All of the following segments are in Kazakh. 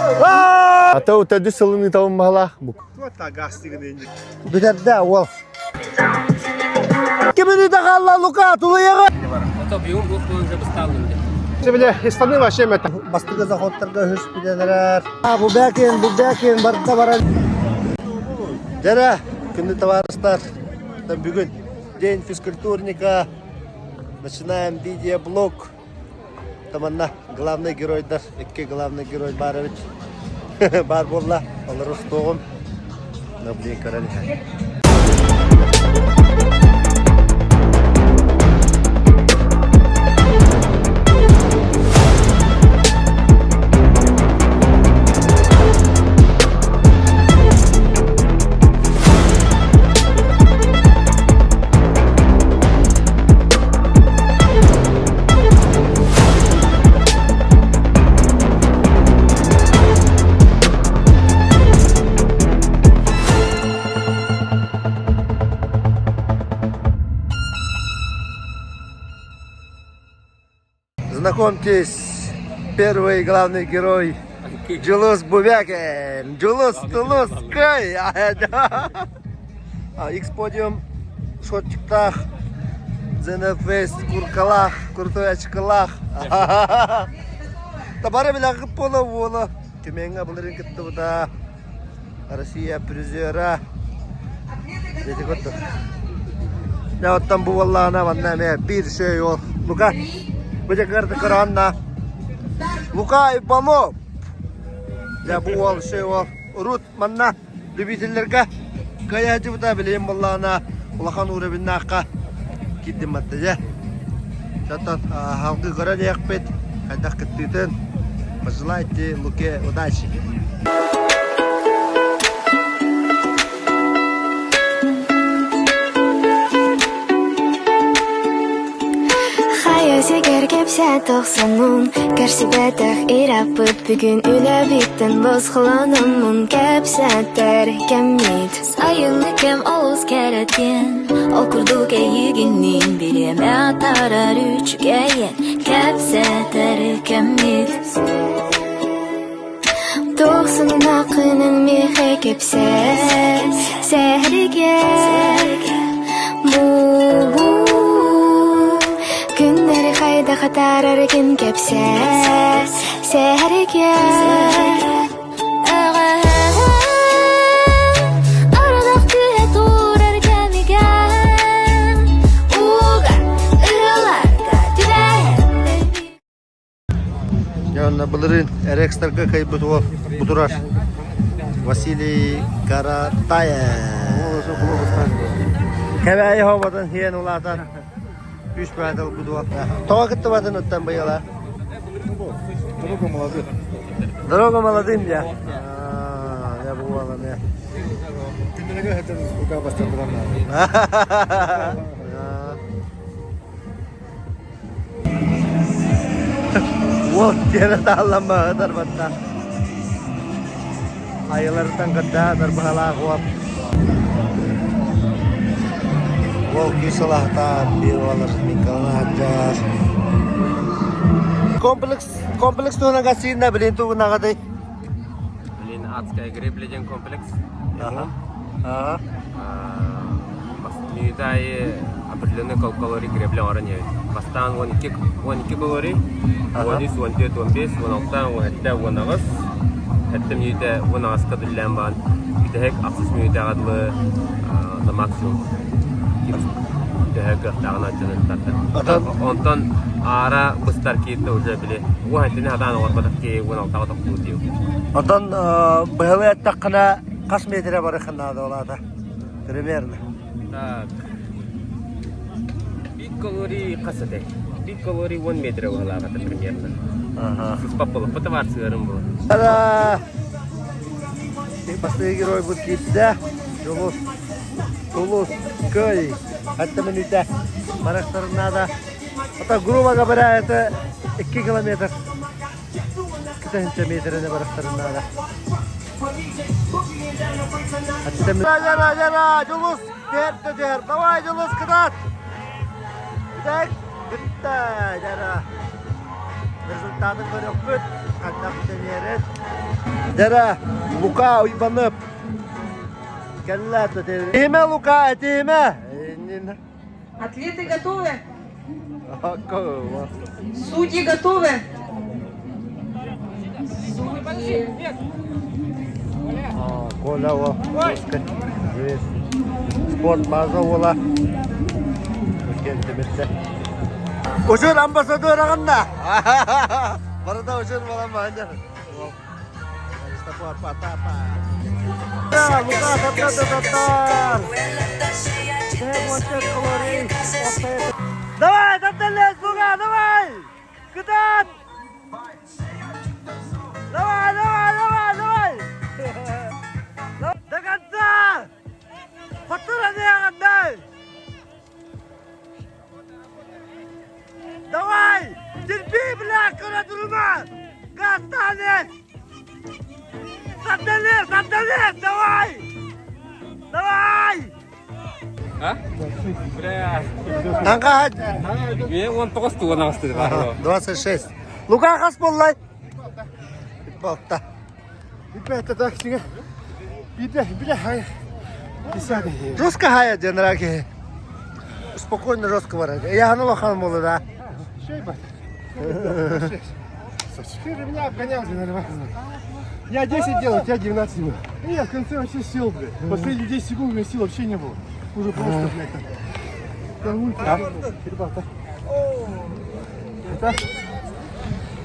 Ата өтәді сылыны табын бағала бұк. Бітәрді ол. Кемені де қалла Лука, тұлы еға. Ата бүйін бұл қойынша бұсталым де. Себеле, естаның ваше мәті. Бастығы заходтарға хүш бідәдірер. Бұл бәкен, барында баран. Жәрі, күнді товарыстар. Бүгін день физкультурника. Начинаем видеоблог. Таманна главный геройдар, екі главный герой барович. Бар болла, ол Ростовым. Наблин Каралиха. Знакомьтесь, первый главный герой Джулус Бувякин. Джулус Тулускай. X-подиум шотчиктах, Зенефест, Куркалах, Крутой очкалах. Табары білән қып болы. Төменгі бұлырын күтті бұда. Россия призера. Деті көтті. Яуттан бұл Аллағына ванна бір шөй ол. Лука. Бөжекерді қыранна. Лука Ипанов. Я бұл шөй ол. Урут манна. Любительлерге. Каяжы бұда білейін болағына. Улахан урабинна аққа. Кеттім матты же. Жаттан халқы қыран еқпет. Қайдақ күттітін. Пожелайте Луке удачи. Сегер кепсе тоқсанын Кәрсібәтіқ ирапыт Бүгін үлі биттін Босқыланымын Кәпсәттер кәммейд Сайынны кәм олыз кәрәткен Ол күрду кәйігінен Береме атарар үчігәйен Кәпсәттер кәммейд Тоқсанын ақының меқе кепсе Сәріге Күннері қайда қатарар кен кепсе Сәріге Арадақ түйе тұрар кәмеген Уға ұрыларға түбәйін Яғына бұлырын әрекстарға қай бұтырар. Василий Каратаев. Кәбәйі хауадан хиен ұлатан. Үш бәділ бұдуа. Тоға күтті батын өттен бұйала? Дорога молодым. Дорога молодым, я? Я бұғалам, я. Күндерге әтін ұқа бастырдыған. Ол кері тағыланма ғыдар батта. Айылардан қыдда дарбағала қуап. Ол күйсалақтан бері алыр Микалына әджар. Комплекс туғына қасыйында білен туғына қадай? Блин, адская гребледен комплекс. Мүйтай определенный калорий греблен орын еді. Бастан 12 калорий, 13, 14, 15, 16, 17, 19. Әтті мүйтай 19 қадыллән баған. Үйтәк ақсыз мүйтай қадылы максимум. Дәһәгә тагына җанын тартты. Онтан ара бустар китте уже биле. Ва хәтне хадан орбада ки уна тагы тагы дию. Онтан бәһәвә тақына кас метр бар ханна долада. Примерно. Так. Бик калорий касыды. Бик калорий 1 метр валага примерно. Ага. Сыз попало потовар сырым бу. Ара. Последний герой будет китте. Тулус, Кой, это минута. Марахтар надо. Это грубо говоря, это 2 километр. 2 метра на Марахтар надо. Жана, Жулус, дер. Давай, Жулус, кидат. Так, гитта, жана. Результаты көрөк бүт. Kadak deneret. Dere, Luka uybanıp. Kelle tutar. Etime Luka, etime. Атлеты готовы? Akova. Судьи готовы? Судьи. Kola o. Sport bazı ola. Kendimizde. Uçur ambasador ağında. Barada uçur falan bence. İşte bu patapa. Ya Luka tatlar. Давай, таталес, Лука, давай! Куда? Давай, давай, давай, давай! До конца! Фатура не отдай! Давай! Терпи, бля, куда durma! Газ станет! Таталес, таталес, давай! Давай! Ha? Bля. Kanka hadi. Мен 19 туган асты бар. 26. Лука қас боллай. Болта. Ребята, так сега. Бля, писали. Жестко хая, драги. Спокойно жестко варать. Я ганула хан молу, да. Шейба. Ты же меня обгонял, наверное. Я 10 делал, у тебя 19 было. И я в конце вообще сел, блядь. Последние 10 секунд у меня сил вообще не было. Уже просто, блядь, так. Ребята. Это?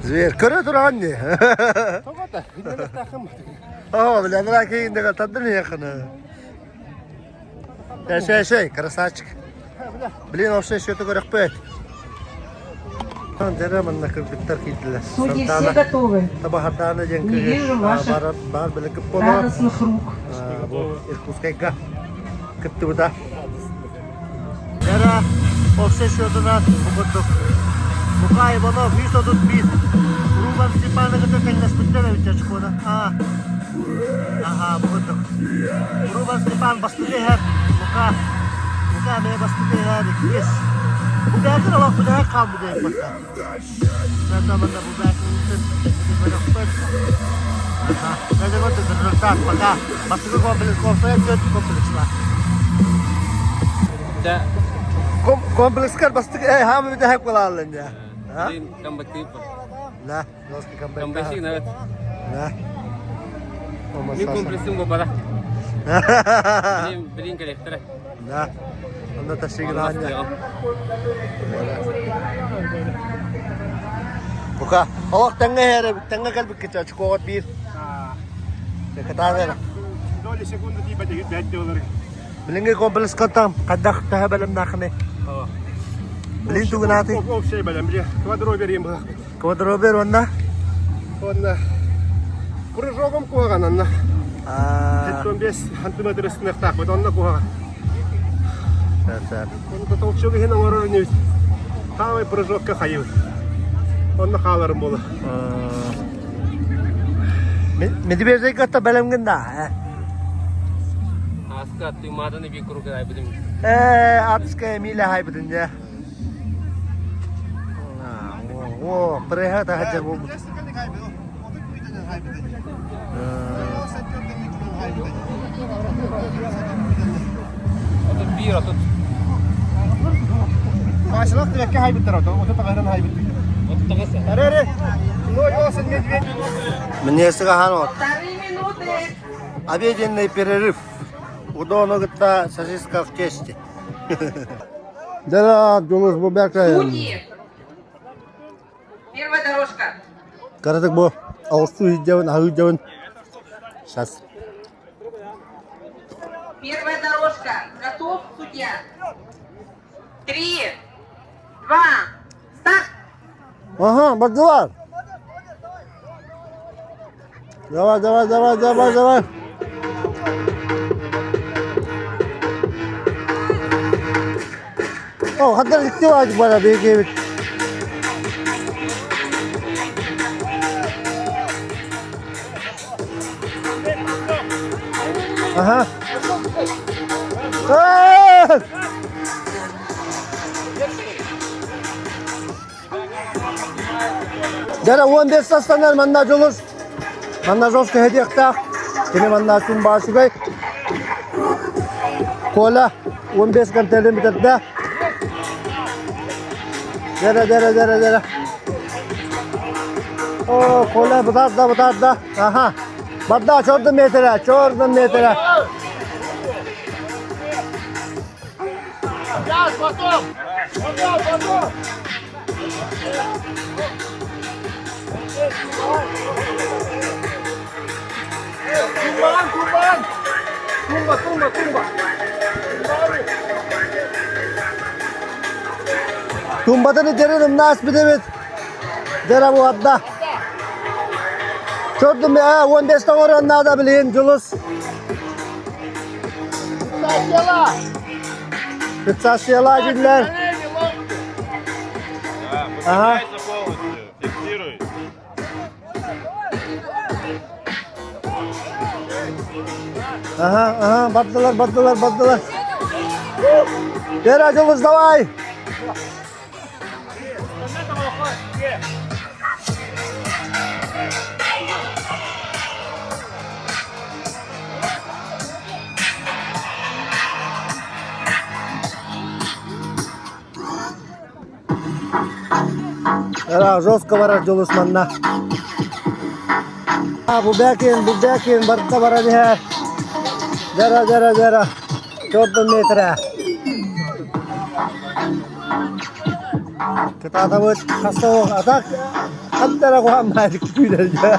Зверь, көрі тұрған не? Тоғата, видно, тахым. О, бля, мына кейіндегі тадыр не яқыны. Шай, красавчик. Блин, вообще что-то көрек бөт. Дәрі кірпіттер кейділі. Судьи все готовы. Табахатаны жен Не вижу ваших бар білікіп болу. радостных рук. Иркутскайға күтті бұда. Дәрі, вообще что-то бұғыдық. Лука Иванов, видишь, что тут бит? Рубан Степановича, конечно, Степановича шкода. Ага, бұғыдық. Рубан Степан бастығы әр. Лука мен бастығы әр. Ес. Bu belki de bak bu daha kaldı diye bakta. Ben zamanda bu belki unuttum. Ben de gördüm rezultat baka. Basılı kompleks olsaya kötü kompleksler. Да. Kompleksler bastık hamı bir de hep kullanılın ya. Блин, комбатив. La, dostu kompleksler. Комбатив, навет. La. Мен комплексим го бара. Блин, коллектора. La. Onda taşıyın hanya. Buka, awak tengah ya, tengah kalbi kecil cukup bir. Kata ada. Доли секунды типа 5 долларов. Bilingi kompleks katam, kadak tahabalam nakne. Bilin tu ganati. Общий балям, бля. Квадробер им был. Квадробер ванна. Он прыжогом куаган анна. Ah, 15 сантиметр снег так, вот он на куаган. ser. Он толчок хина орор не. Самый прыжок кахаю. Он на халарым было. Medi bir kata balam ganda. Аска ты маданы би круг ай будем. Atska mila hay budun ya. О, преха та хаджар бу. Тут бир, тут. Maaşallah demek ki haybetler oldu. O da gayran haybetler. Вот тогда. Arere. Ноль olsun medved. Мне сгахан. 2 минуты. Обеденный перерыв. Удобно гта сосиска в тесте. Да, думаешь, бубяка. Судьи. Первая дорожка. Карадык бу. Ауысту идеуін, ау идеуін. Сейчас. Первая дорожка. Готов, судья? 3, 2, старт. Ага, бардылар. Давай. О, хаддар итти ваджи бара бейгевит. Ага. Dere 15 sastanlar manna Julus. Manna Joska hediyekta. Kimi manna Sumba Şugay. Kola 15 ganteli mitadda. Dere. Oh, kola badda. Aha. Badda 14 metre. Tumbadan içeri nas bidemit. Dera bu adda. Çordum ya 15 oran nada bilin Julus. Пятьсот жилер. Ага. Фиксируй. Ага, батдылар. Дера Julus давай. Dera жестко барар Julus manna. Bu bekin, barda baradi her. Dera. 14 metre. Kita tabut kasih atak. Antara ko hamadik güler ya.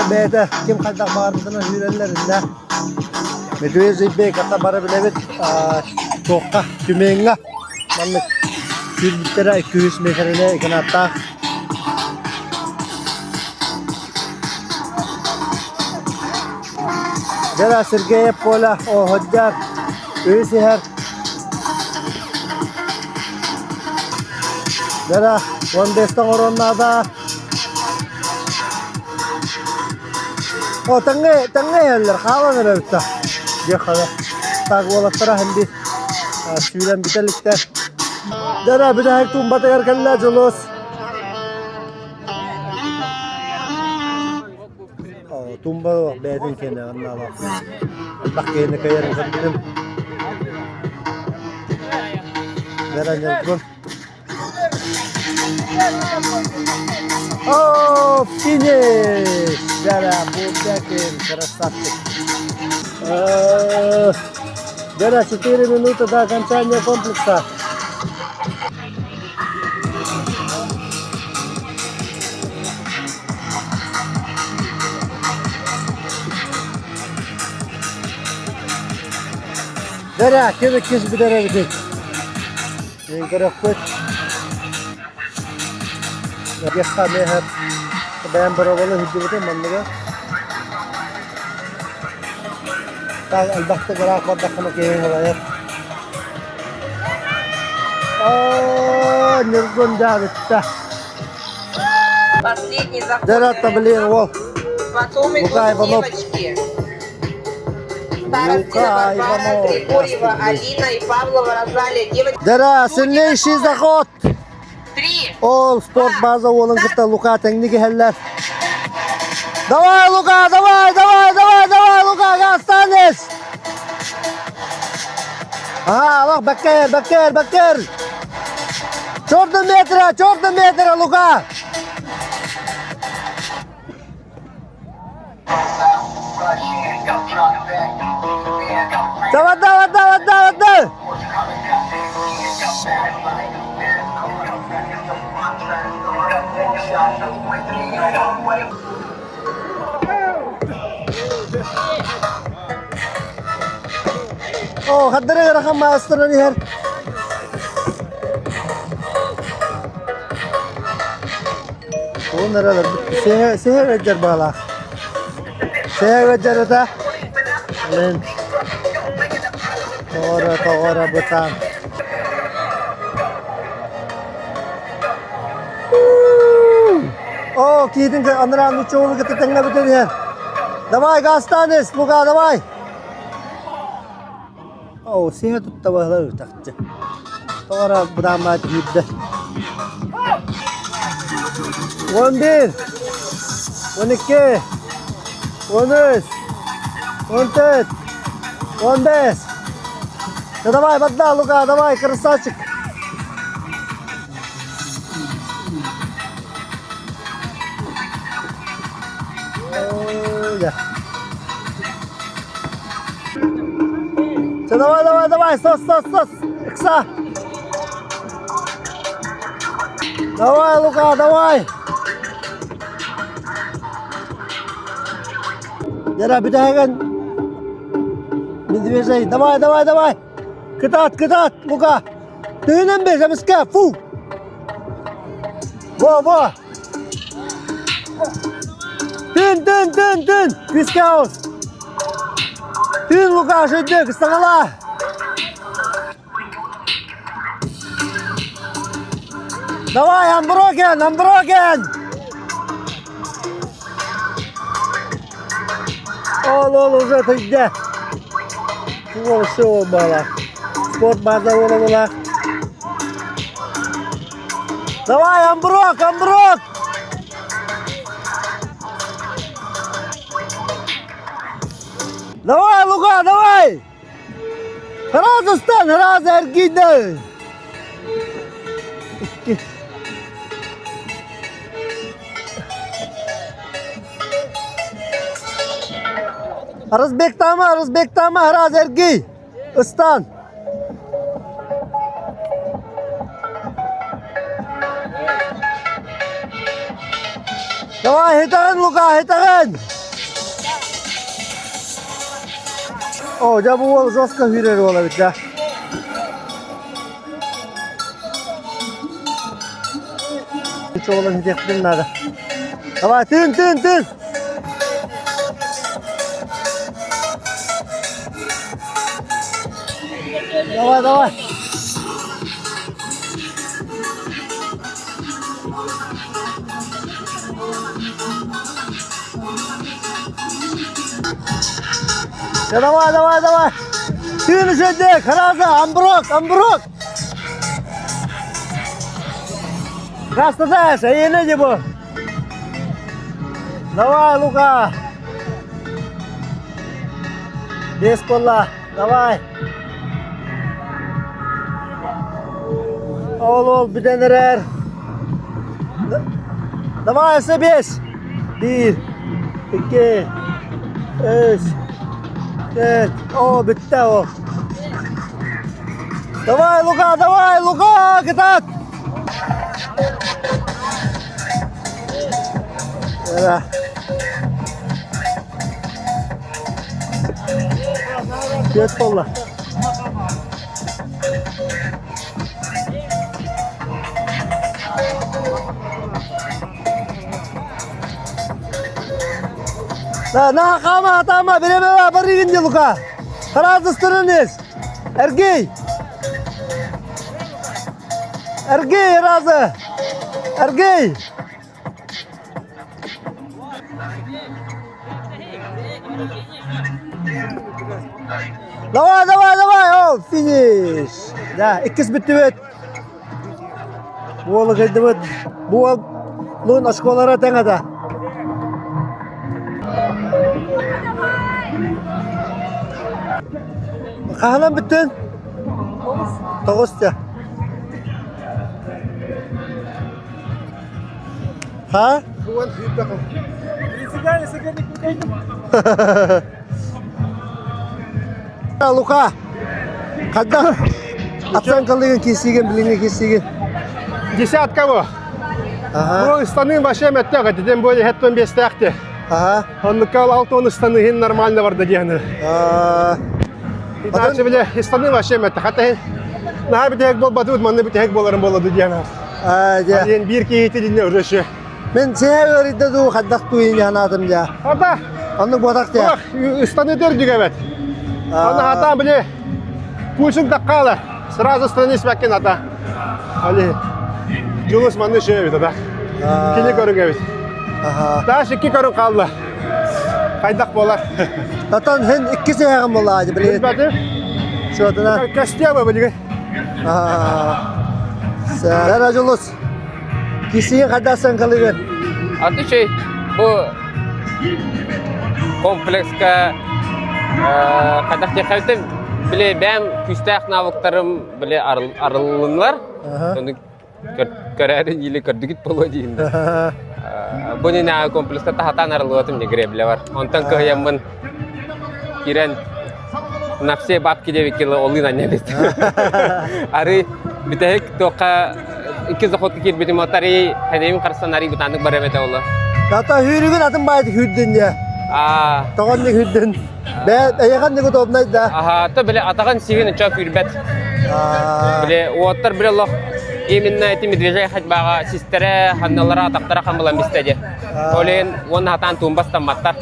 Beda kim kadar bağırdığını hürellerinde. Medüye zibbe kata bara bilebet toka tümenga. Manlık bir 200 metrene ikan atak. Dera Sergey Pola o Hodjar üyesi her. Dera 15 oranlarda. O tenge yerler kalan revta. Dia kala tak wala tara hindi. Süren bitelikte. Dera bir daha tumba tekrar kalla Julus. Tumba bedin kene anna bak. Allah kene kayarın sandım. Dera nyelkun. Oh, finish! Dera bu bekin krasavчик. Dera 4 минуты до окончания комплекса. Dera, kez bir dera bitik. Yang kerakut. Gesta meher. Ben beraber hidup mannaga. Tak albatta gerak pada kena kehing melayat. Oh, nirgun javitta. Последний заход. Dera tablin wall. Потом Лука идут Иванов. девочки. Старостина Варвара, Иванов. Григорьева, Алина и Павлова Розалия. Девочки. Dera, сильнейший заход. 3. All sport baza olan kita Luka teknik heller. Давай, Luka, давай, Luka, gastanes. Aha, bak Bekir. 14 metre, Luka. Давай. Oh, haddere rakam master ni her. Oh, neralar. Seher vecer bala. Seher vecer eta. Len. Tora betam. Oh, kitin ke anran uçoğlu kita tengah betul her. Давай, gastanes, Luka, давай. Oh, seher tuttavalar takçı. Tora bramat giddi. 11, 12, 13, 14, 15. Да давай, вода, Лука, давай, красавчик. Ой, да. Все, давай, сос. Икса. Давай, Лука, давай. Дера, битаген. Медвежий, давай. Кытат, Лука. Тыным бе, жамыска, фу. Во. Тын. Писке ауыз. Тын, Лука, жөйдік, ыстағала. Давай, Амброген. Ол, уже тыйде. Ол, все бала. Спорт база ола. Давай, Амброк. Давай, Лука, давай. Раз Эргиді. Разбектама, раз Эрги. Истан. Давай, хитагын, Лука, хитагын. О, да бұл жорстқа үйрер ола бит, да. Hiç oğlan hedeflerin nerede? Давай, тын. Давай. Ya давай. Тын жөндек, хараза, Амброк. Краснодар, ені де бұл. Давай, Лука. Бес қолла, давай. Ол, біденерер. Давай, әсі 5. 1, 2, 3, 4. О, бітті о. Давай, Лука, кітат. Era. Get kolla. Na kama bire bari gindi Luka. Karaz ıstırınız. Ergey razı. Ergey. Давай. О, финиш. Да, ikisi bitti bit. Bu oğlu geldi bit. Bu oğlun aşkolara tengada. Kahanan bittin? 9 ya. Ha? Luka, kadang atsan kalın kesigen, bilini kesigen. Десятка bu. Aha. Bu станын вообще меттага, дедем böyle hep 5 тахты. Aha. Он кал 6 станы ген нормально var da diyene. Иначе bile станы вообще mette. Hatta na bir tek bol batı manne bir tek bolarım boladı diyene. Ya. Yani bir ki iti dinle уже şu. Men seni öğretti de o kadar tuyun yanadım ya. Hatta Anlık bodak ya. bak станы dördük evet. Onu hatta bile pulsuk dakikalar. Сразу станы smekken hatta. Ali Julus manne şey evet hatta. Kili körük evet. Aha. Daha şiki körük kaldı. Kaydak bolar. Zaten hen ikisi yakın vallahi bile. Hizmeti. Şu adına. Kastiya mı böyle? Sen Julus. Kisiye kadasan kalıgın. Аты şey bu komplekska kadar tekaytım bile ben küstek navuklarım bile arılınlar. Onu kararın yili kırdık polo diyeyim. Bu ne komplekska tahatan arılıyordum ne greble var. Ondan kıyamın kiren nafsi bab kide vikili olina ne dedi. Ari bitehik toka iki zakot kir bitim otari hedemin karsanari butanık baremete Allah. Data hürügün atın baydı hürdün ya. Toğan ne hürdün. Ben ayakan ne kutu obnaydı da. Aha, to bile atakan sigin çok ürbet. Bile water bile Allah. Iminna iti midrijay hajbaga sistere hannalara ataktara kambalan bistece. Olen wan hatan tumbas tamatar.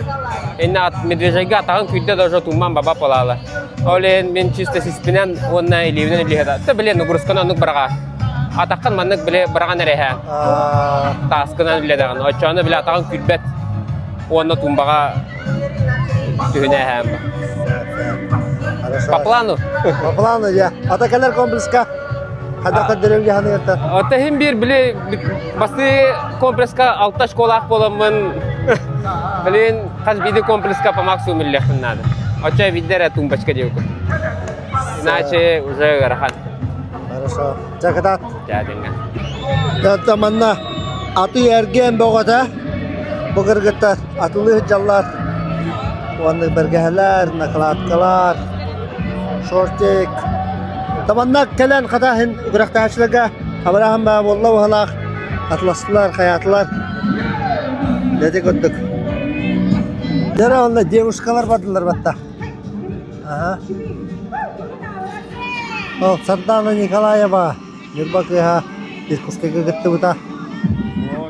Inna midrijay ga atakan kütte dojo tumman baba polala. Olen min çiste sispinan wana ilivnen ilihada. To bile nugruskan anuk baraka. Atakan mannak bile baraka nereha. Taskanan bile dagan. Açana bile atakan kürbet. Wana tumbaga tühüne hem. Paplanu. Paplanu ya. Atakalar komplekska. Kada kaderim ya hanıyata. Otahim bir bile pasti komplekska alta sekolah polamın bilin kas bidi komplekska pamaksu millehun nada. Ocha videre tumbaşka diyor. Nace uza garahan. Хорошо. Cakatat. Jadingan. Ya tamanna atı yergen bogata. Bogırgıta atılı jallar. Wanı bergeheler, nakalatkalar. Shortek. Tamanna kelen kadahin bıraktaşlığa. Abraham ba vallahu halak. Atlaslar, hayatlar. Dedik öttük. Dera onda devuşkalar badılar batta. Aha. Oh, Sardana Николаева. Нирбакыга. Иркутская гытты бута.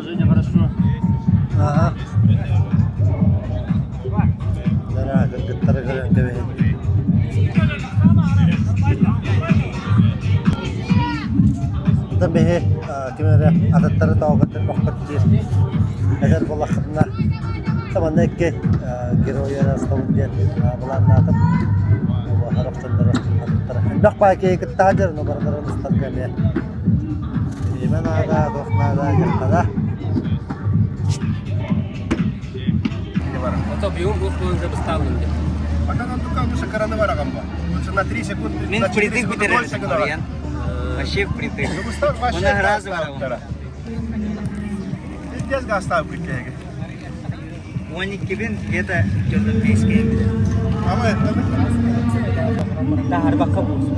Женя, хорошо. Ага. Дара гыттары гырын кебе. Tabii kimere adatları da okumak diyor. Eğer bu lakabına tamam ne ki giroya rastladım diye bulanladım. Bu haraftanları adatları. Bak belki iki tajer numaraları müstakil ya. Ben aga dostlara yakala. Oto biung bukun sebestalun. Потом только мы шикарно варагам. На 3 секунды. Мен впритык бітіреді Кориан. Вообще впритык. Вона гразу варагам. Здесь гастав притеги. 12 бен где-то 5 келді. А мы Та харбаққа болсын.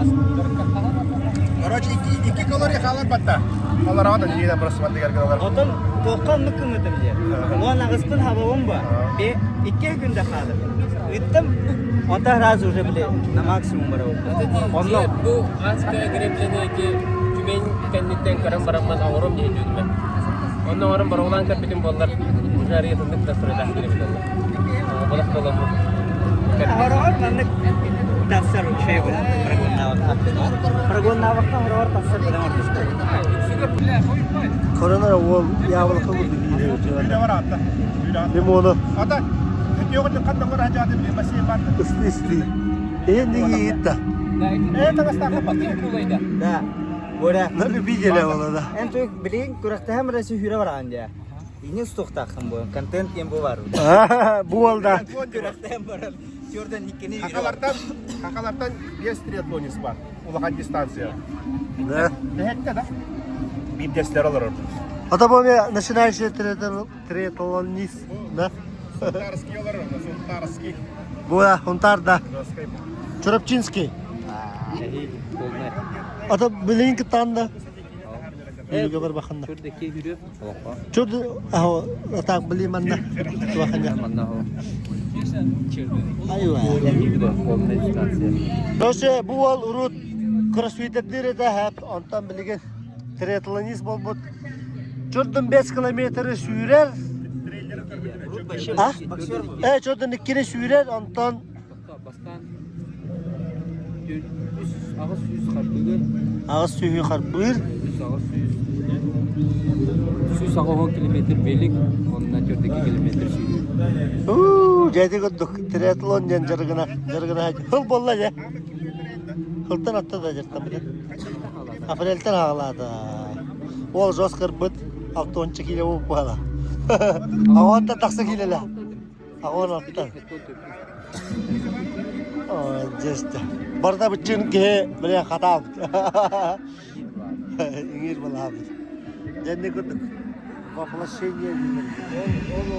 короче 2 калория халар батта. Халар ана ниден просто мандыгар гыналар. Отын тоққан мүмкін өтім же. Оны ағыспын хабауым ба? 2 күнде қалыр. Үттім, онта гразу уже біле на максимум барауым. Ondan Bu aska greblene ki tümen kenditten karam baramman avrum diye diyorum ben. Ondan orang barolan kan bitim bollar. Jariye tundik da sura dah gire bilallah. Badak dolam. Orang-orang nanti dasar şey bu. Perguna waktu orang-orang dasar pada waktu Korona ol yavrulı buldu diye. Bir de var hatta. Limonu Hatta yok da kan da var hacı adım masih var. isti. Endi gitti. Tengah stakap pasti. Da. Bora. Ne bir gele ola da. Entu bilin kurakta hem resi hüre var anja. Ini stok takım bu. Content yang bu var. Bu oldu. Kurakta hem var. Şuradan ikini hüre var. Hakalardan 5 triatlonist var. Ulakan distansiya. Ne? Hekte da. Bir destler alır orada. Ata bu ne nationalist triatlonist. Ne? Suntarski alır orada. Suntarski. Bu da Huntarda. Çorapçinski. Ata bilin ki tanda. Yürüge var bakanda. Şuradaki yürü. Çordu aho atak beli mana. Tuakanya. Mana o? Aywa. Yürü. Olma distansiya. Doşe bu ol urut crossfit'leri de hep ondan bilgen triatlonist bol. Çordun 5 kilometre sürer. Ah? Çordun 2 sürer ondan Bastan. Ağız yüz kartlığı. ağız suyu karpır. Şu 10 kilometre belik, ondan 4 kilometre sürüyor. Jadi kuduk triatlon jan jargana aja. Hıl bolla ya. Hıltan atta da jartam bilen. Aprelten ağladı. Ol jos kırbıt. 6-10 kilo bu pala. Ako ta taksa kilala. Ako na ta. Oh, just. Barda bichin ke bale khatam. İngir balab. Jenne ko populasyonnya Onu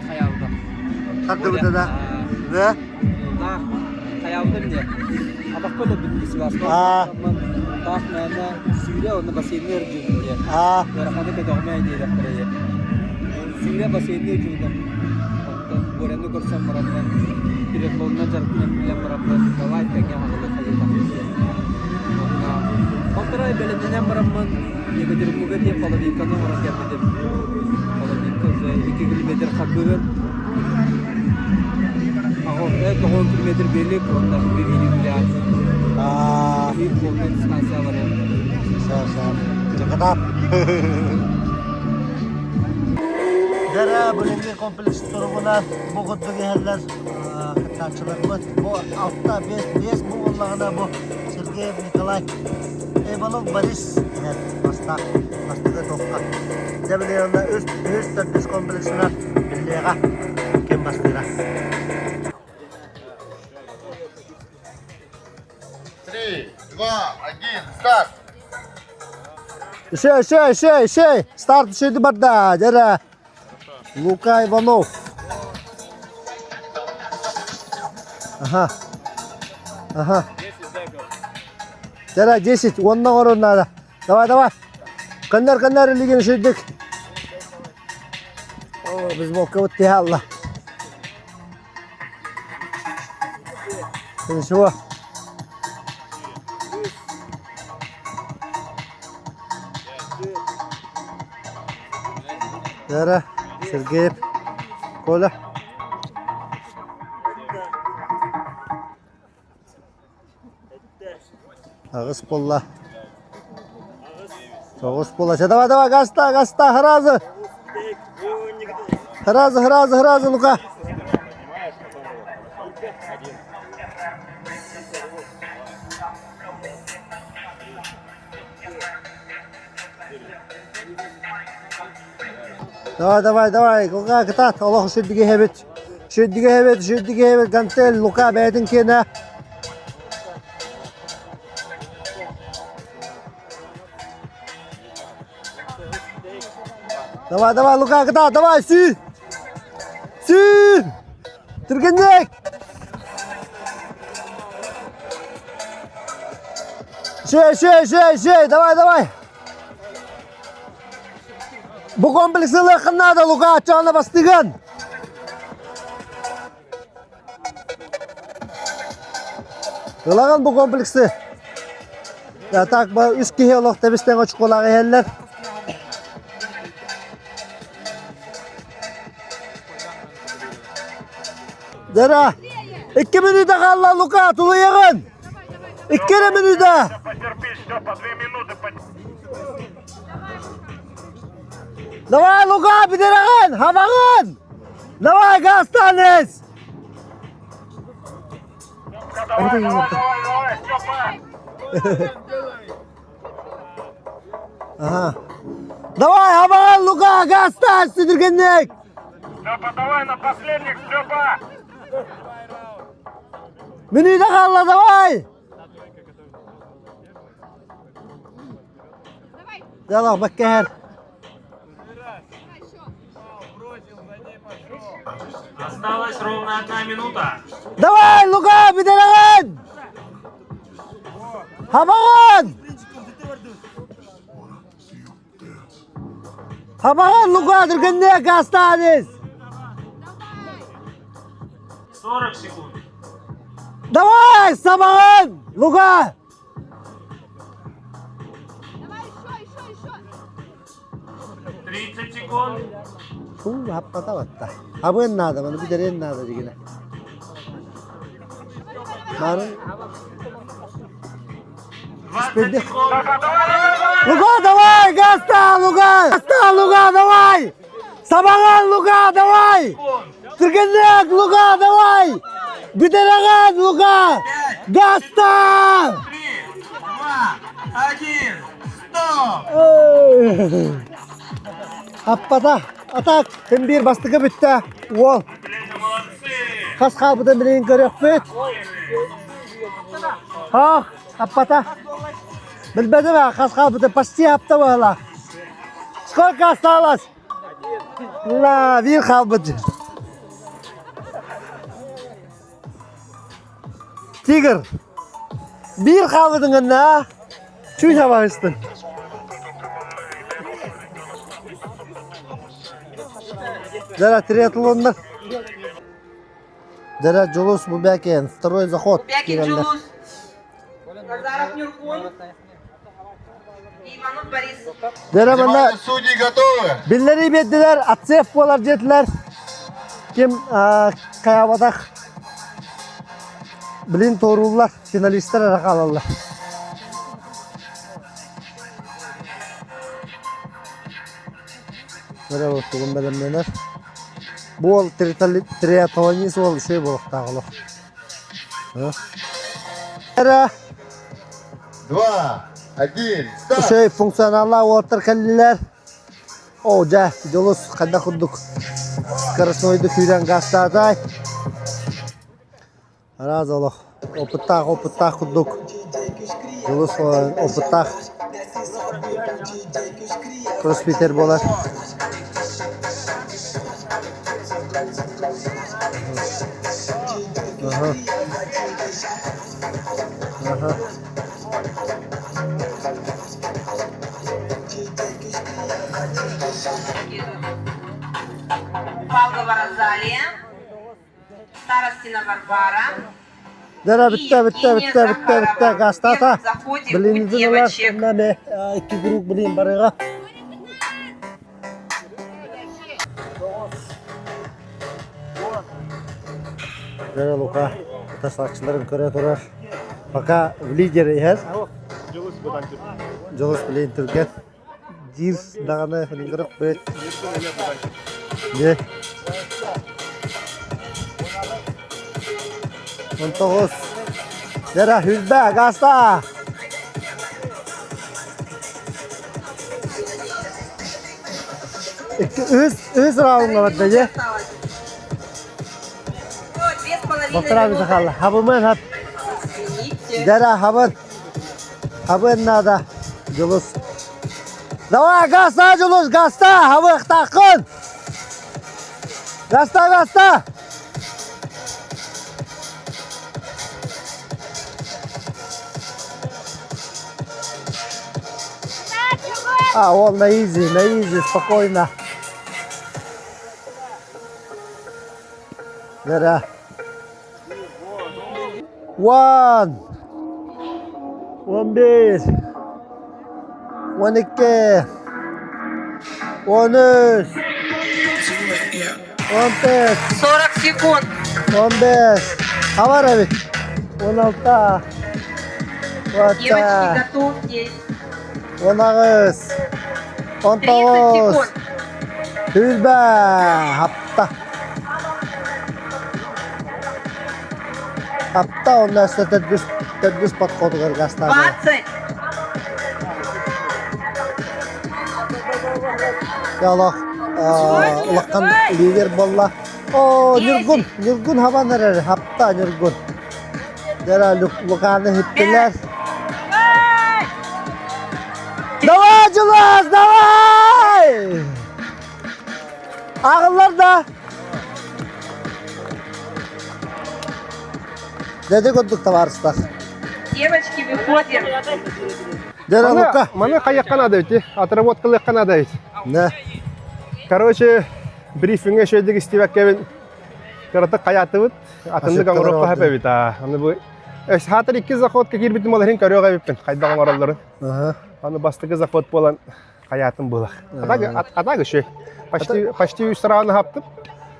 hayalda. Hakkı bu da. Ne? Nah, hayalda ne? Adak böyle bilgisi var. Tak mana sira onu basenir juga. Orang ada domain dia dah kerja. Sira basenir juga. Orang itu kerja merapat. Tidak mau najar punya merapat. Kawai pengen makan lagi. Kalau belanja merapat, dia kerja muka dia kalau di kantor orang dia kerja. Kalau di kerja 2 kilometer kaburan. Aku 2 kilometer beli kalau tak beli dia. Ini komen senasa mana? Sah. Cakap. Dara bölümde kompleks turgular boğut bölgeler kaçaçılar bu altta 5 bu Allah'ına bu Sergey Nikolay Evalov Boris bastığı topka. Devriyonda üst tadis kompleksine birliğe kim bastıra. 3, 2, 1, старт! Şey. Старт şimdi barda. Dara. Luka Ivanov. Aha. Dara 10. Ondan oranlarda. Давай. Kanlar ligini şöydük. Biz boka bitti ya Allah. Şimdi şu. Dara. Sergey. Kola. Ağız polla. Ağız polla. Давай, гаста, хразы. Хразы, Лука. Давай. Лука, катат. Аллах шеддиге хебет. Гантел, Лука, бәйтін кені. Давай, Лука, катат, давай, сүй. Түргенек. Şey, давай. Bu kompleksini kınada Luka açağına bastığın. Kılağın bu kompleksi. Ya tak bu 3 kişi olaq tebisten açık olağı heller. Dara. 2 minuta kalla Luka tulu yağın. 2 minuta. Давай, Лука, бедераган, хабаган! Давай, Гастанес! Давай, Степа! Ага. Давай, хабаган, Лука, Гастан, Сидыргенек! Степа, давай на последних, Степа! Минута калла, давай! Ялах, баккер. Осталось ровно 1 минута. Давай, Лука, бедераган! Хабаган! Хабаган, Лука, Сидыргенек, Гастанес! 40 секунд. Давай, Сабаган! Лука! 30 секунд. Hapata batta. Abın nada, bana bir derin nada digine. Marun. 20 секунд. Luka, давай, Gasta, Luka, давай! Sabagan, Luka, давай! Sirkenek, Luka, давай! Bideragan, Luka! Gasta! 3, 2, 1, стоп! Аппата. Атак. Кім бір бастығы бітті. Ол. Молодцы! Қас қабыдан білейін көрек бет. Аппата. Білбеді бә, қас қабыдан почти апта бағыла. Сколько осталось? На, бір қабыды. Тигр. Bir қабыдың ғына. Чүй сабағыстың. Дара триатлондар. Дара Джулус Бубякин. Второй заход. Бякин Джулус. Назаров Нюркун. Иванов Борис. Дара мында Внимание, судьи готовы. биллери беттилер, атсеф болар жетилер. Ким каябадақ. Билин торулар, финалисттер ара калалар. Дара болтугун белемненер. Бұл триатлонист ол шөй болуқтағылы. Дара 2, 1, старт. шөй функционалла отыр кәлілер. О, жа, жолыс қанда құддық. Скоростнойды күйрен ғастадай. Раз олық. Опыттақ құддық. Жолыс опыттақ. Кроспитер болар. Павлова Розалия. Старостина Варвара. Дара бітті. Ғастата. Біліңізді олар. девочек. Мәме, 2 групп білейін барыға. Дара Лука. Тасақшыларын көре тұрар. Пока в лидері ез. Жолыс білейін түрген. Жир дағаны біліңгіріп бөт. Не? 19. Дара хүзбә, ғаста. Үз рауынға бәдді, не? Доктор abi сақалы. Хабымен хап. Дара хабын. Хабын нада. Жолыс. Давай, ғаста, Жолус, ғаста. Хабық тақын. Ғаста. Он на изи, спокойно. Дара. 1. 11. 12. 13. 15. 40 секунд. 15. Хавар evet. 16. Девочки, готовьтесь. 19. 30 19. секунд. Hülbe. Hapta. Ondan sonra tedbis подход gargaslar. 20. Yalak. Ulakkan lider bolla. Nurgun hava nerer. Hapta Nurgun. Dera Lukan'ı hippiler. Davay Julas, davay! Ağırlar da. Dedi kurduk varıslar. Девочки, выходим. Dera Luka. Mana kayakkan ada itu, отработкалыккан ada itu. Ne? Короче, брифинге шөйдік істебек кебін кырытык каятыбыт, атынды каңырокка хапебит. Аны бу хатыр 2 заходка кирбитим оларын көрөөгө биппин, кайдаган ороллорун. Аны бастыгы заход болан каятым булак. Атагы шөй. Почти 3 сыраны хаптып.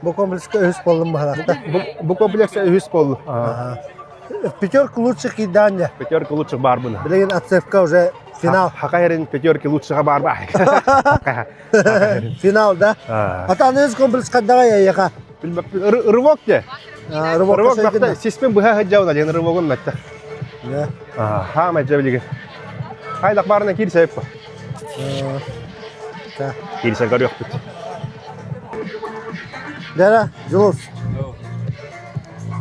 Bu komplekske üst boldum bu harakta. Bu komplekсе үс болду. Пятерка лучших кидания. Пятерка лучших бар буна. Блин, отцепка уже финал. Хакайрин пятерки лучших бар ба. Финал, да? Ата өз комплекс каддага яка. Рывок де. Рывок бакта сиспен буга хаджауна ден рывогун матта. Ne? Ха маджабилиге. Кайдак барына кирсеп. Ta. Келсе görüyor bit. Dera, Julus.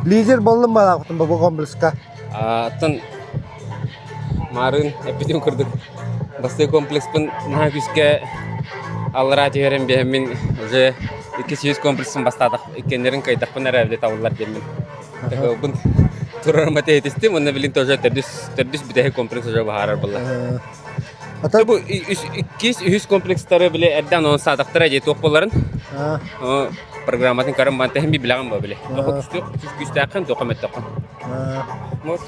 Lider boldun bana bu komplekska. Атын марын эпидем кырдык. Басты комплекс пын на күскә аллара тиерем бемен уже 200 комплексын бастадык. Икеннерин кайдак пын әрәвде тавыллар демен. Бун турарма тетисти, монда билин тоже тердис битәһе комплекс уже бахарар булла. Ата Бу 200 комплекстары биле әдән он садыктыра ди топыларын. Программатын карам банта һәм билаган ба биле. Күстәкән документ такан. Мос.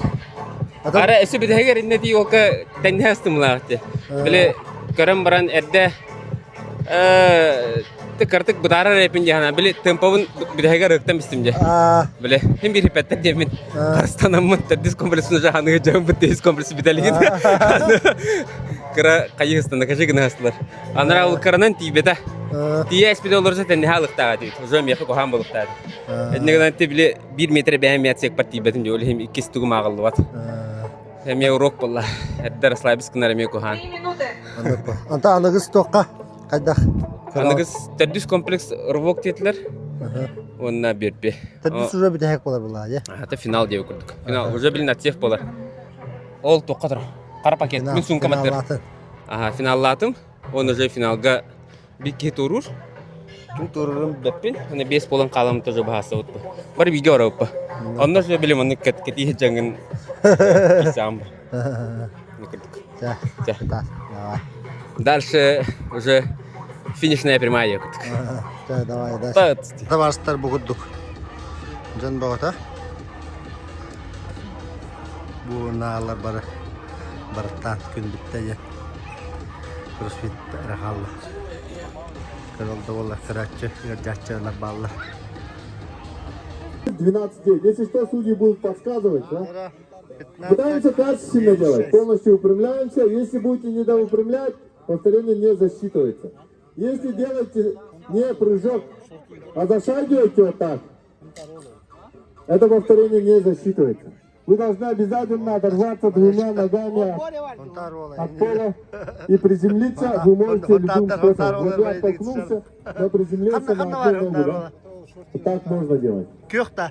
Ара эсе битәһе риннәти ока тәнһәстымлахты. Биле карам баран әдә te kartık budara repin jahana bile tempavun bidhaga röktəm istimce. Bile hem bir ripetler demin. Karstanamın terdis komplesini jahana jahım bu tez komplesi bidaliyin. Kara kayı hastanda kaşı gına hastalar. Anara ol karanan tibeta. Tiye espide olursa tenne halıqta adi. Jom yakı kohan buluqta adi. Edine kadar te bile 1 metre behem yatsek par tibetim joli hem ikisi tuğum ağıldı vat. Hem ya urok bolla. Edder aslabis kınar hem ya kohan. 3 минуты. Anta anıgız toqqa qayda. Anıgız terdis kompleks rvok tetler. Onna berpe. Terdis уже bidhek bolar bular ya. Hatta final diye kurduk. Final уже bilin atsef bolar. Ol toqqa dur. Qara paket min sun kamatter. Aha finallatım. Onu уже finalga bir ket urur. Tüm tururum beppin. Hani 5 bolan qalam тоже bahasa utpa. Бар биге орапpa. Ondan sonra bilim onu keti jangan pisam. Ja. Ja. Давай. Дальше уже финишная прямая курдuk. Ja, давай, да. Тат. Tavarslar buguduk. Can bağıta. Bu nağlar barı. Barıtan gün bitti ya. Crossfit rahallı. Kırıldı valla kıraççı. Gırcakçılar ballar. 12 Если что, судьи будут подсказывать, да? Пытаемся качественно делать, полностью выпрямляемся. Если будете недовыпрямлять, повторение не засчитывается. Если делаете не прыжок, а зашагиваете вот так, это повторение не засчитывается. Вы должны обязательно оторваться двумя ногами от пола и приземлиться. Вы можете любым способом. Вот я оттолкнулся, но приземлился на одну ногу, да? Вот так можно делать. Kökta.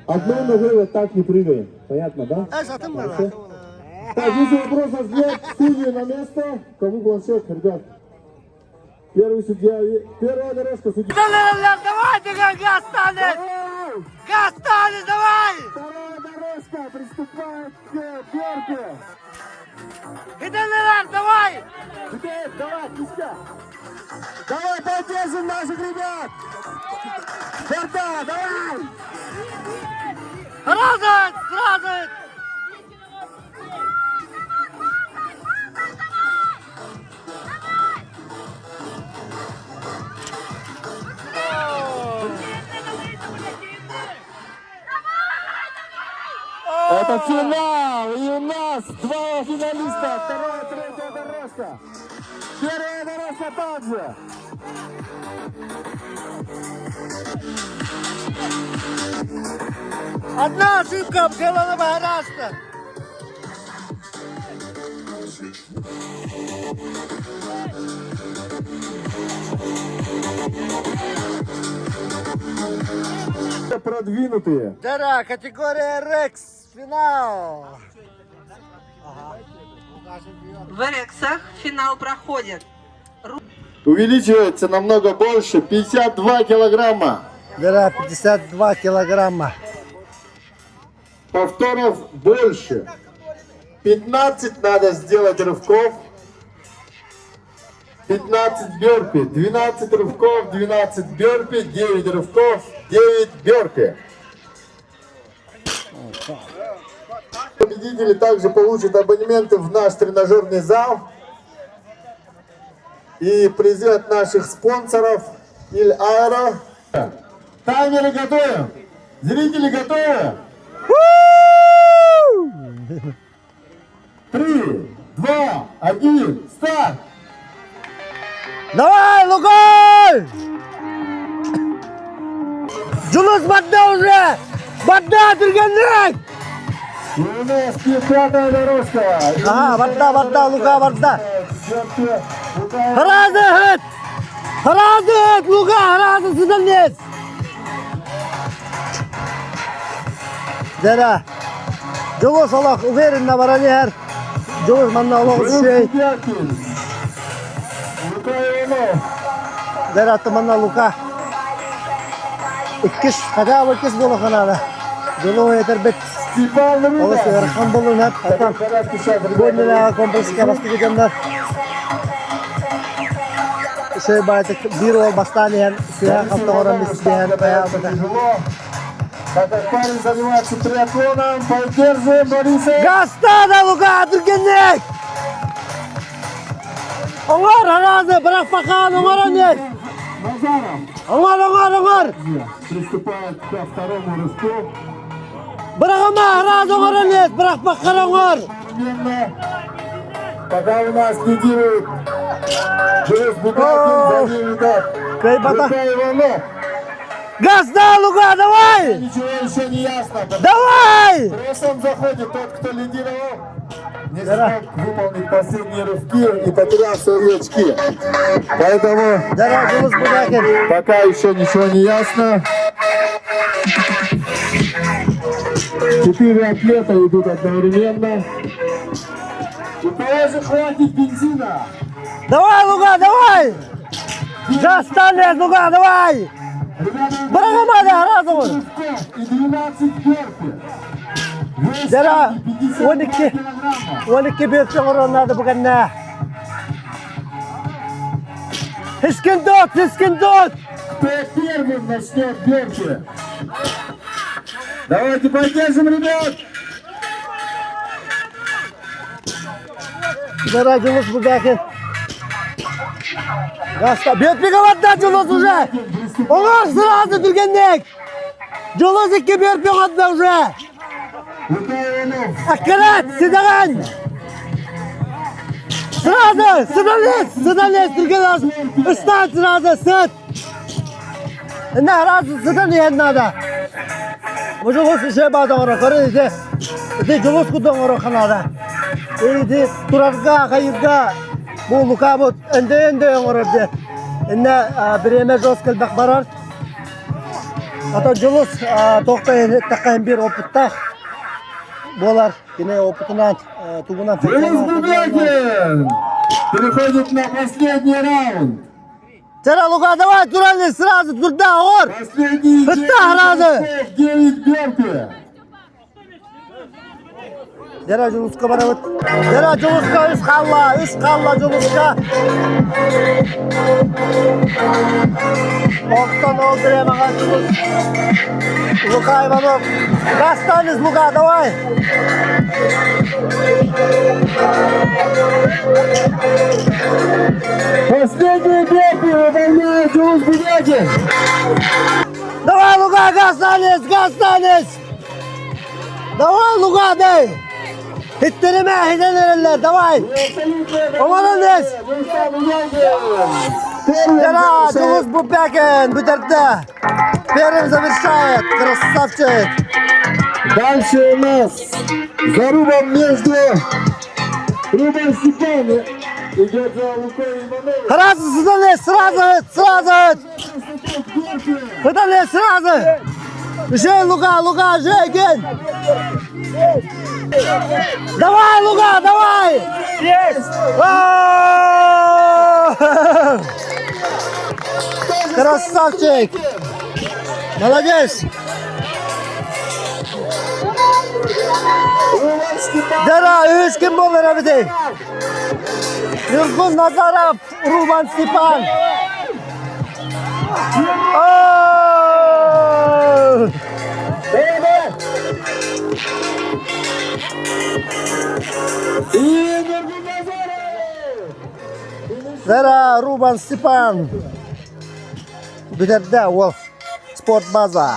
Одной ногой вот так не прыгаем. Понятно, да? Satın bana. Так, если вопросов нет, судьи на место. Кому планшет, ребят? Первый судья, первая дорожка судья. Давайте, газ станет! Газ станет, давай! Вторая дорожка приступает к Берке. Gidelim, давай! Теперь, давай, Киска. Давай поддержим наших ребят. Берта, давай! Сразу, сразу! Это финал, и у нас два финалиста, вторая, третья дорожка. Первая дорожка также. Одна ошибка, сделана Махарашта! Продвинутые. Дара, категория Рекс, финал! В Рексах финал проходит. Увеличивается намного больше, 52 килограмма. Дара, 52 килограмма. Повторов больше. 15 надо сделать рывков. 15 бёрпи, 12 рывков, 12 бёрпи, 9 рывков, 9 бёрпи. Победители также получат абонементы в наш тренажерный зал и призы от наших спонсоров Иль Аэро. Таймеры готовы? Зрители готовы? 3, 2, 1, старт! Давай, Лукой! Julus badda уже! Badda, Тиргенрек! И у нас пятая дорожка. Ага, badda, Лука, badda! Сразу, Harazet, Luka, harazet Sidanes. Dera. Jolos Allah uverin na barani her. Jolos manna Allah şey. Dera temanna Luka. İkis kada vakis bolu kanada. Jolo yeter bet. Allah severkan bolun hep. Bonela komplekske bastı gidenler. Şey baytık bir ol bastani her. Siyah hafta oran misliyen ayağımda. Так как парень занимается триатлоном, поддерживаем Бориса. Gastana Luka Türkenlik. Onlar harazı bırak bakalım onlar anne. Назаров Onlar. приступает ко второму рывку. Bırak ama harazı onlar anne. Bırak bakalım onlar. Одновременно, пока у нас лидирует Борис Бугатин, за ним идет Кайбата. Лука Иванов. Gasta Luka давай. Ничего еще не ясно. Давай. В прошлом заходе тот, кто лидировал, не смог выполнить последние рывки и потерял свои очки. Поэтому Daracımız buradayken. пока еще ничего не ясно. 4 атлета идут одновременно. У кого же хватит бензина? Давай Luka давай. Gastane Luka давай. Ребята, Bırak ama hadi harazı olur. рывков и 12 бёрпи. Вес Dera 52 12. килограмма. 12 bir oranlarda bugün ne? Hiskin tut. Кто первым начнет бёрпи? Давайте поддержим, ребят! Daracımız buradayken. Gasta. Büyük bir kavattan Julos уже. Onlar sırası Türkenlik. Julos 2 bir kavattan уже. Лука Иванов. Akkarat, Sidagan. Sırası, Sidanes, Türkenlik. Istan sırası, Sıt. Ne arası Sıdan yenada. Bu Julos şey bağdaora, karı de. De Julos kudan ora kanada. De Turarga, Kayırga. Bu Luka bu ende ora de. İnne bireme Joskel bakbarar. Ata Julos toktayın takayın bir oputta. Болар, yine опытынан, тугунан Борис Бугатин переходит на последний раунд. Сера Лука, давай, Турали, сразу, туда, ор! Последние 9 Хыста, Аразы! рывков, 9 бёрпи. Dera Juluska baravut. Dera Juluska üç kalla Juluska. Oktan öldüremem Julus. Luka Ivanov. Gastanis Luka, давай. Последний бёрпи выполняет Борис Бугатин. Давай, Luka, Gastanis. Давай, Luka, дай. Hitlerime, hidelerler, давай. Молодец. Дера, Julus Бубякин, Бутерде. Первым завершает, красавчик. Дальше у нас зарубом между Рубом Степановым идет за Лукой Ивановым. Сразу. Выдали сразу. Жей, Лука, жей, ген. Давай, Лука, давай. Есть. Красавчик. Молодец. Рубом Степанов. Dera, 3 kim olur abi? Yurgun Nazarov, Ruban Stepan. И Нургул Назаров. Dera, Ruban Stepan. Bitirdi o sport baza.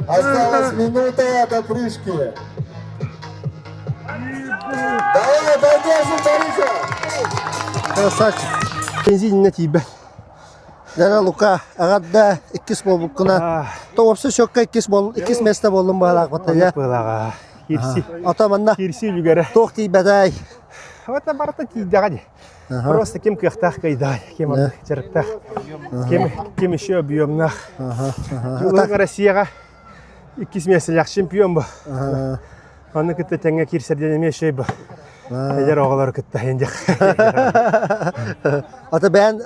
Осталась минута до прыжки. Давай, поддержим Бориса. Красавчик. Бензин не тебе. Dera Luka, agada 2 bol bukuna. Topsu şokka 2 mesle bolun balak bataya. Bılağa. Kirsi. Atamanna. Kirsi lügere. Toqti baday. Вот барыта тидагади. Просто кем кыхтах кайдай, кем жарыктах, кем еще объемнах. Жылы Россияга 2 меселек чемпион бу. Аны кытта теңе кирсерден эмешей бу. Эгер оголор кытта эндек. Ата бән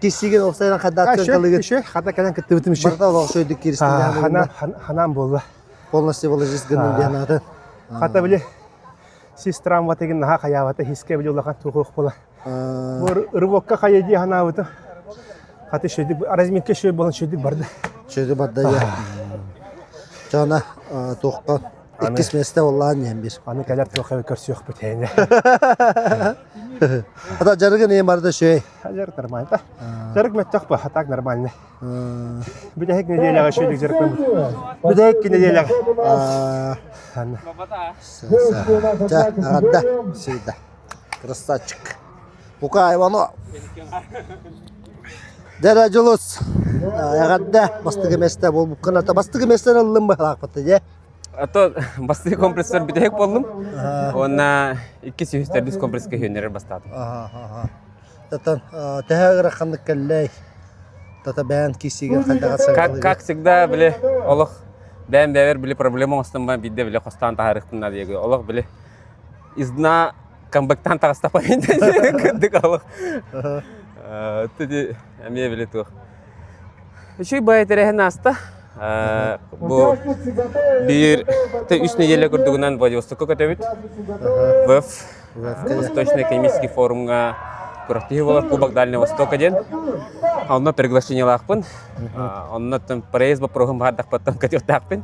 кисиген оксайдан хаддатын кылыгы. Еще хата калан кытты битим еще. Барта олог шойды кирсин. Ханам болду. Полностью было жизнь гынын дианады. Хата биле сестрам ватеген наха хаявата хиске биле улахан тухук бола. Бу рывокка хаяди ханабыты. Хата шойдик разминка шой болан шойдик барды. Шойды барды я. Жана тоқпан. 2 месте оллан ембир. Аны калар тухавы көрсөк битене. Ата жарыгын эм барды шой. Жарык нормально. Жарык меттак ба, так нормально. Бидек неделяга шойдик жарык. Бидек неделяга. Да, агадда. Сида. Красавчик. Бука Иванов. Дара жолос. Агадда бастыгы месте бол буккан ата бастыгы месте алым балак батты же. Ато басты компрессор битек болдум. Онна 2 сүйүстөрдүс компресске хөнөрөр бастадым. Татан тагыра кандык келлей. Тата бән кисиген хадагат Как всегда биле олох бән бәвер биле проблема остан бидде биле костан тарыхтын диеге. Олох биле изна камбактан тагыстапа инде кыдык олох. Тиди эме биле тух. Еще байтерехен аста. Бу бир те 3 неделе көрдүгүнөн Владивостокко көтөбүт. ВФ Восточно-экономический форумга курактыгы болот Кубок Дальнего Востока ден. Онно приглашение лакпын. Онно там проезд программ бардак потом көтөтакпын.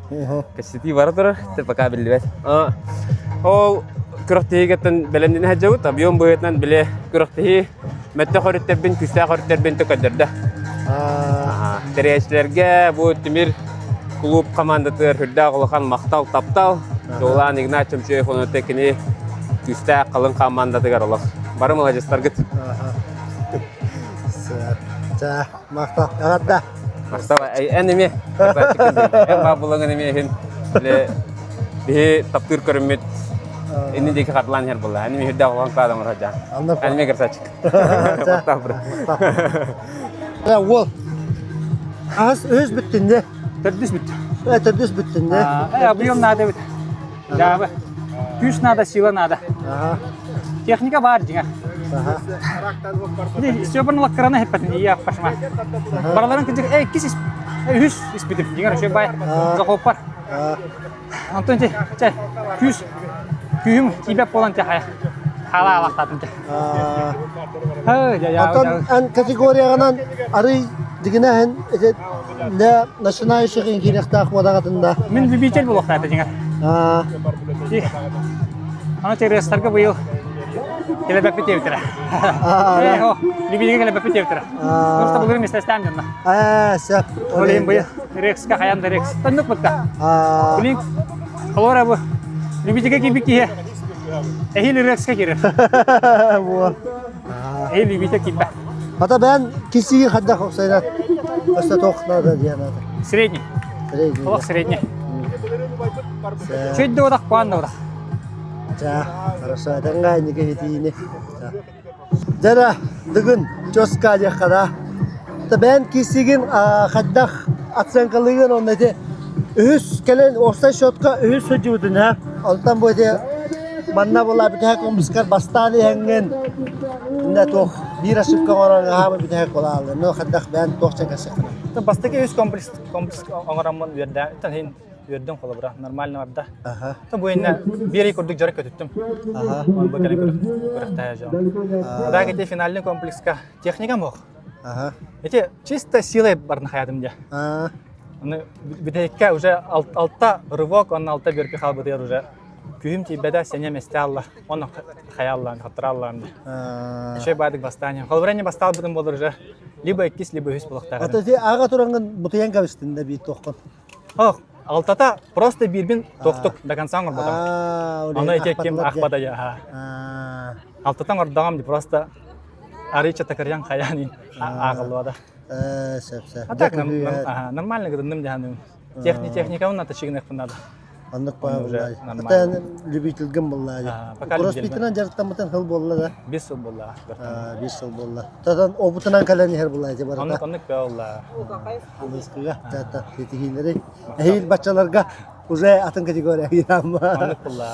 Кесити бардыр, те пока билбет. Ол курактыгытын белендин хажабыт, объем быйтынан биле курактыгы метте хорыттебин, күстә хорыттебин төкөдөрдө. Теречлерге бу Тимир клуб командатыр хүрдә кылган мактал таптал. Жолан Игнат Чемчуев оны текини күстә кылын командатыгар олак. Бары молодецтар гыт. Та, мактал. Агадда. Мактал энеме. Эм бабулыгын эме биле би таптыр көрмөт. Ini dia kekatlan her bola. Ini hidup orang kaya orang raja. Ini kerja. Mantap bro. Ya wol. Öz bittinde. Terdis bitti. Terdis bittinde. Объем надо бит. Да, күш надо, сила надо. Техника бар жиңа. Сөбін лаққыраны хеппетін, иә, пашма. Бараларын кіндік, кис үш іспетіп, жиңар үші бай, зақоп бар. Антон че, күш, күйім кейбеп болан те қая. Қала алақтатын те. Антон, ән категорияғанан ары дегіне ән, начинающих инкелекті ақмадағатында. Мен любитель бұл оқтайды жиңар. Аны террористарға бұйыл келебек бітеуітірі. Любителге келебек бітеуітірі. Просто бұл үрместі әстәм жонна. Сәп. Олейін бұйыл, рексқа қаянды рекс. Тәндік бұтта. Білін, қалуыра бұ. Любителге кейбік кейе. Әйіл рексқа керір. Әйіл любителге кейбі. Ата бән кесіге қадда қоқсайнат. Өсті тоқытнады дейанады. Средний. Олық средний. Чөйді одақ, қуанды одақ. Хорошо, таңғай неге етейіне. Жара, дүгін жосқа жаққада. Бән кесеген қаддақ аценқалығын оннайды. Үхіс кәлін орсай шотқа үхіс өтеудің. Онтан бойды манна бола бітәк омбыскар бастаны әңген. Bir aşık kameranın hamı bir tek olalım. Ne kadar ben tohçak aşıkım. Bastaki üst kompleks kameramın verdi. Tahin verdim kolabora. Normal vardı. Tabi bu yine bir ay kurduk jarak götürdüm. Onu bakalım kırık tayacağım. Daha gitti finalin komplekska teknika mı? İşte чисто силой barın hayatımda. Onu bir dakika уже altta rıvok onun altta bir kal bıdır уже. Kühüm tibede sene mesle Allah. Onu hayallan, hatırallan. Şey badık bastanya. Kalbrani bastal budum bolur уже. Либо 2, либо 3 bulakta. Ata te ağa turangın mutayan kavistinde bir tohkun. Алтата просто бирбин тоқтук до конца ордогам. Аны кем акбада я. Алтатан ордогам просто арича такарян хаянин агылвада. Сеп. А так нормально гыдым жаным. Техниканы ата чигнек надо. Аннык паа уже буллай. нормально. Ата любителгем буллай. Пока Кроссфитинен жарыттамытын хыл болла да. 5 жыл болды. 5 жыл болла. Тадан обутунан калани хер буллай же бар. Аннык болды. Анныскыга тата тетигилери. Эйил бачаларга уже атын категория гирам. Аннык болды.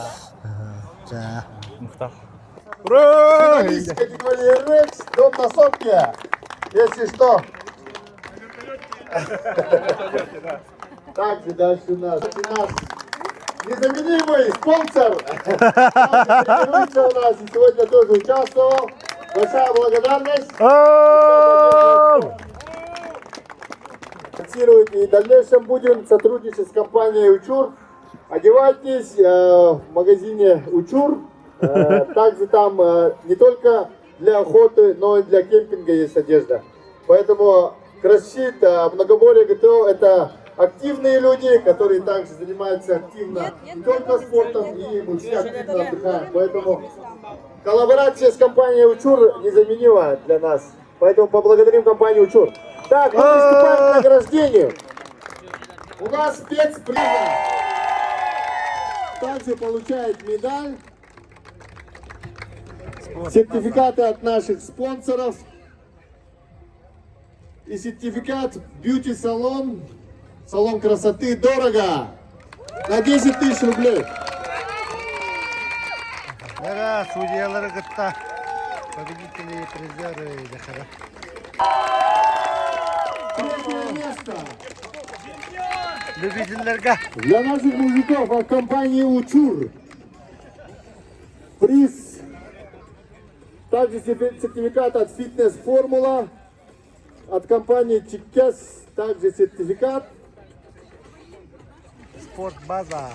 За. Мухтар. Ура! Из категории RX до тасовки. Если что. Также дальше у нас незаменимый спонсор. Лучше у нас и сегодня тоже участвовал. Большая благодарность. И в дальнейшем будем сотрудничать с компанией Учур. Одевайтесь в магазине Учур. Также там не только для охоты, но и для кемпинга есть одежда. Поэтому Кроссфит, многоборье ГТО — это активные люди, которые также занимаются активно не только спортом, и мы все активно отдыхаем. Поэтому коллаборация с компанией Учур незаменима для нас. Поэтому поблагодарим компанию Учур. Так, мы приступаем к награждению. У нас спецпризы. Также получает медаль, сертификаты от наших спонсоров и сертификат бьюти-салон, салон красоты дорого, на 10 тысяч рублей. Ага, судьялары гытта. Победители, призеры, дехара. Третье место Любительлерга. для наших мужиков от компании Учур. Приз. Также сертификат от фитнес-формула. От компании Чикес. Также сертификат. Спортбаза.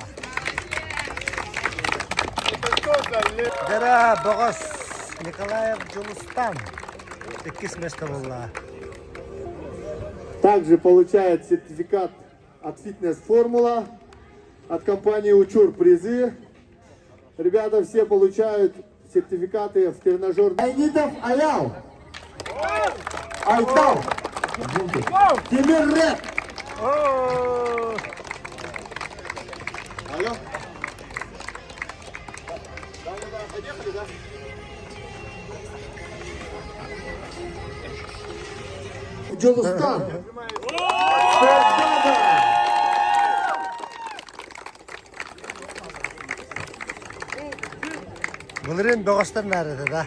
Дера Богос Николаев Джулустан. 8 место было. Также получает сертификат от фитнес-формула. От компании Учур призы. Ребята все получают сертификаты в тренажер. Айнитов Аял. Айтал. Тимиррек. Алло. Джулустан. Bunların Bogos'tan nerede da?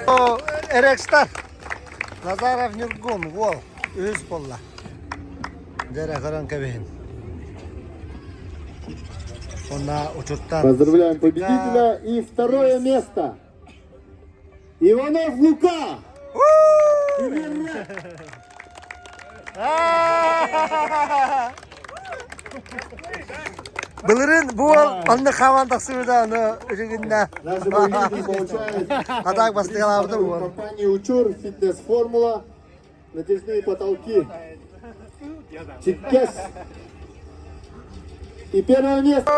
O Erekstar. Nazarov Nurgun, Wol, Üz Polla. Dere Karan Kevin. Ona uçurttan. Поздравляем победителя. И второе место. Иванов Лука. Тимиррек. Bunların bu anne kavandaksi da onu üzerinde. Наши победители получают Atak bastıqalardı bu. компании Учур, фитнес-формула, натяжные потолки. Чикес. И первое место.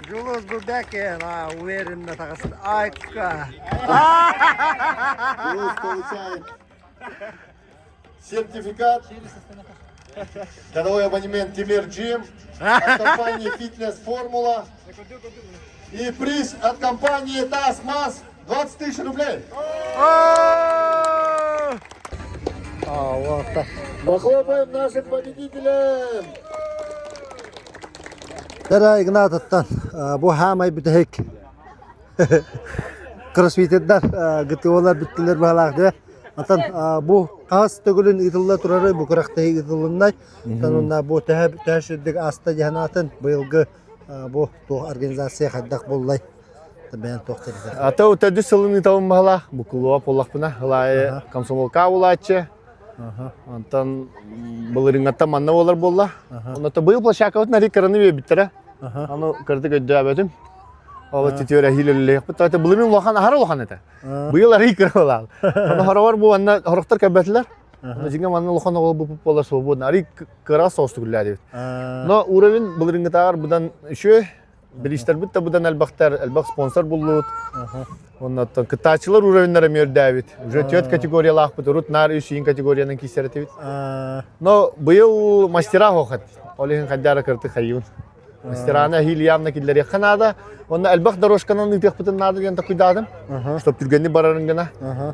Jules Bubekin, уверенно так. Айка. Юрис получает сертификат. Годовой абонемент Тимир Джим от компании Фитнес-Формула. И приз от компании Тасмас 20 тысяч рублей. Вот так. Похлопаем нашим победителям. Dara Ignat'tan bu hamay bitehek. Crossfit'ler gıtıvalar bittiler bağladı. Atan bu kas tөгülün idilla turarı bu kıraktayı idillınay. Tanında bu təşüddük asta jahanatın bıyılgı bu organizasiya xaddak bollay. Ben toxtırdı. Ата өтөдү сылын итабын бала, букулуа поллақпына, ылайы комсомолка улачы. Антан былырың атта манна болар болла. Оната быйыл площадка вот нари караны бе биттера. Аны кырды көддө абетим. Ала тетёра хилелле. Ата былырың лохан ахара лохан эте. Быйыл ари кыра болал. Аны харавар бу анна хорохтар кабетлер. Жинга манна лохон ол бу пола свободно. Ари кара соосту гүлләди. Но уровень булырынга тагар будан үшө билиштер бит будан албак спонсор булут. Оннан кытачылар уровеньнәре мер Давид. Уже 4 категориялах бутурут нар 3 категориянын кисерет. Но быел мастера хохат. Олеген кадара кырты хайын. Мастерана хил явно киллер яханада. Он албах дорожканан нытык бутун нады янта куйдадым. Чтоб түргенни барарын гына.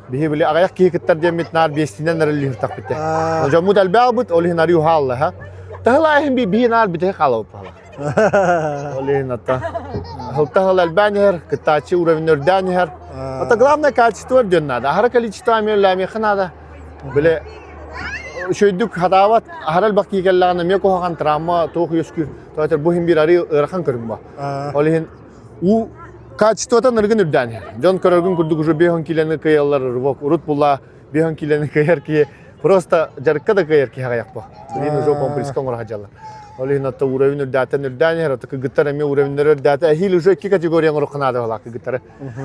Бихи биле агаяк киһиттер демит нар бестинен нарлы так битте. Жамуд албаа бут олеген ариу халла ха. Тахлаһин би нар бите халау пала. Олеген ата. Халтахал албанер, кытачы уровеньнердәнер. Это главное качество надо. Ахара количество амеллями ханада. Биле шөйдүк хадават ахарал бакки келлаганы ме кохан травма тох юскү тоотер бу хим бир ари ырхан көрүмба. Олеген у качествотан ыргын үрдән. Жон көрөгүн курдук уже бехон килене кыяллар рвок урут була бехон килене кыярки просто жаркада кыярки хаякпа. Бин уже комприскон рахажалар. Олеген ата уровень үрдәтен үрдән ата гитара ме уровень үрдәтә хил уже 2 категорияга рухнада була гитара.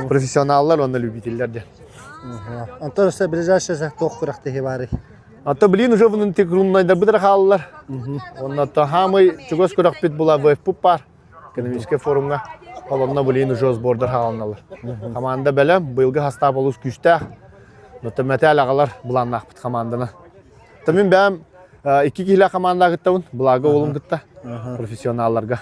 Профессионаллар, оны любительлер де. Антон се ближайший тох куракты хибари. Ата блин уже вон тек румнайда бидер халлар. Онна та хамы чугос курак пит була в пупар. Экономический форумга. Колонна блин уже сбордер халналар. Команда белем быйылгы хаста болус күчтә. Но та метал агалар буланнак бит команданы. Тамин бәм 2 кило команда гыттын, булагы олым гытта. Профессионалларга.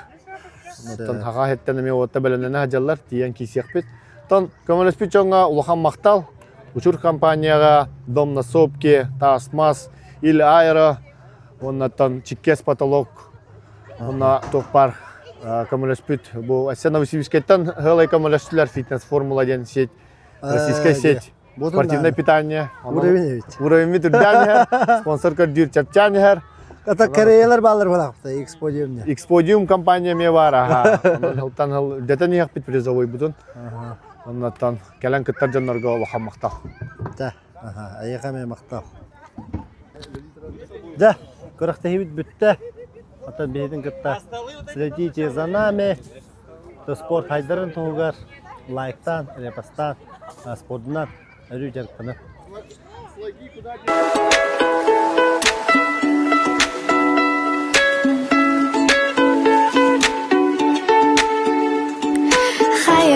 Тон хага хеттен ме отта беленне хаҗаллар тиян кисек бит. Тон коммунист чонга улахан мактал. Учур компанияга дом на сопке, Тасмас, или Аэро, он там Чикес потолок, он на топар коммуниспит, бо осена Новосибирскайтан хелай коммунистилер фитнес Формула-1 сеть, российская сеть, спортивное питание, уровень митрдания, спонсор кардир Чапчанихер. Это кореялар балар булакта, Эксподиум. Эксподиум компания мевара, он где-то не хапит призовой бутон. Он там келен кыттар жаннарга улахан мактал. Да, аяка мен мактал. Да, куракта хибит бүтте. Ата бедин кытта. Следите за нами. То спорт хайдарын тугар, лайктан, репостан, спортнан, рюдерканы.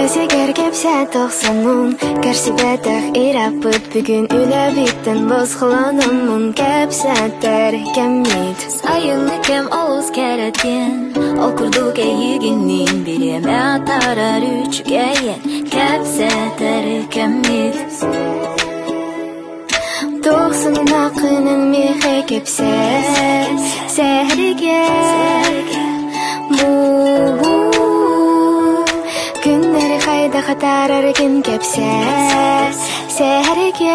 Сегер кепсе тоқсанын Кәрсібәтіқ ирапыт бүгін үлі биттін Босқыланымын кәпсәттер кәммет Сайын кәм ауыз кәрәткен Ол күрдук әйігіннен Береме атарар үчігәйен Кәпсәттер кәммет Тоқсанын ақының меқе кепсе Сәріге Күннәр қайда қатарар кім кепсе Сәріге